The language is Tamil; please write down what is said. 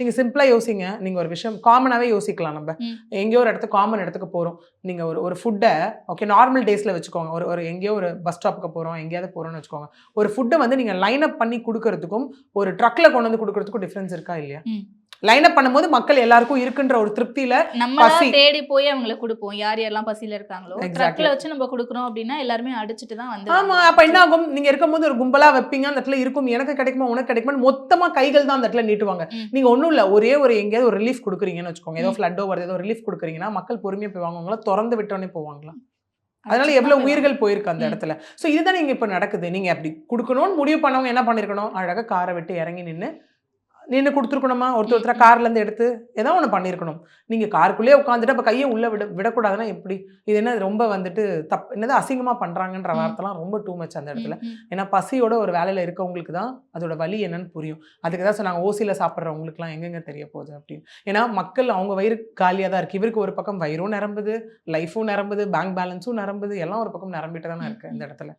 நீங்க சிம்பிளா யோசிங்க. நீங்க ஒரு விஷயம் காமனாவே யோசிக்கலாம் நம்ம. எங்கேயோ ஒரு இடத்துக்கு காமன் இடத்துக்கு போறோம். நீங்க ஒரு ஃபுட்ட ஓகே நார்மல் டேஸ்ல வச்சுக்கோங்க. ஒரு ஒரு எங்கேயோ ஒரு பஸ் ஸ்டாப்புக்கு போறோம், எங்கேயாவது போறோம்னு வச்சுக்கோங்க. ஒரு ஃபுட்ட வந்து நீங்க லைன் அப் பண்ணி குடுக்குறதுக்கும், ஒரு ட்ரக்ல கொண்டு வந்து குடுக்குறதுக்கும் டிஃபரன்ஸ் இருக்கா இல்லையா? லைன் அப் பண்ணும்போது மக்கள் எல்லாருக்கும் இருக்குன்ற ஒரு திருப்தியில நம்மளா பசி தேடி போய் அவங்களுக்கு குடுப்போம். யார் யாரெல்லாம் பசியில இருக்காங்களோ. எக்ஸாக்ட்லி. ட்ரக்ல வச்சு நம்ம குடுக்குறோம் அப்டின்னா, எல்லாருமே அடிச்சுட்டு தான் வந்து ஆமா. வாங்குவாங்க. அப்ப என்ன ஆகும்? நீங்க இருக்கும்போது ஒரு கும்பலா வைப்பீங்க. அந்த இடத்துல இருக்கும். எனக்கு கிடைக்குமா? உனக்கு கிடைக்குமான்னு மொத்தமா கைகள் தான் அந்த இடத்துல நீட்டுவாங்க. நீங்க ஒண்ணும் இல்ல. ஒரே ஒரு எங்கேயாவது ஒரு ரிலீஃப் குடுக்குறீங்கன்னு வச்சுக்கோங்க. ஏதோ ஃப்ளட்டோ வருது. ஏதோ ரிலீஃப் குடுக்குறீங்கன்னா, மக்கள் பொறுமையா போய் வாங்குவாங்களா? தொறந்து விட்டோனே போவாங்களா? அதனால அடிச்சுட்டு தான் எவ்வளவு போய் உயிர்கள் வாங்குவாங்க. போயிருக்கு அந்த இடத்துல. சோ இதுதான் இங்க இப்ப நடக்குது. நீங்க அப்படி குடுக்கணும்னு முடிவு பண்ணவங்க என்ன பண்ணியிருக்கணும்? அழகா கார விட்டு இறங்கி நின்னு குடுத்துருக்கணுமா? ஒருத்தரா கார்ல இருந்து எடுத்து ஏதோ ஒண்ணு பண்ணியிருக்கணும். நீங்க காருக்குள்ளேயே உட்கார்ந்துட்டு அப்ப கைய உள்ள விடக்கூடாதுன்னா எப்படி? இது என்ன ரொம்ப வந்துட்டு என்னது அசிங்கமா பண்றாங்கன்ற வார்த்தைலாம் ரொம்ப டூ மச் அந்த இடத்துல. ஏன்னா பசியோட ஒரு வேலையில இருக்கவங்களுக்கு தான் அதோட வலி என்னன்னு புரியும். அதுக்கு தான் சொன்னாங்க ஓசில சாப்பிடுறவங்களுக்குலாம் எங்கெங்க தெரிய போகுது அப்படின்னு. ஏன்னா மக்கள் அவங்க வயிறு காலியா தான் இருக்கு. இவருக்கு ஒரு பக்கம் வயிறும் நிரம்புது, லைஃபும் நிரம்புது, பேங்க் பேலன்ஸும் நிரம்புது. எல்லாம் ஒரு பக்கம் நிரம்பிட்டு தானே இருக்கு இந்த இடத்துல.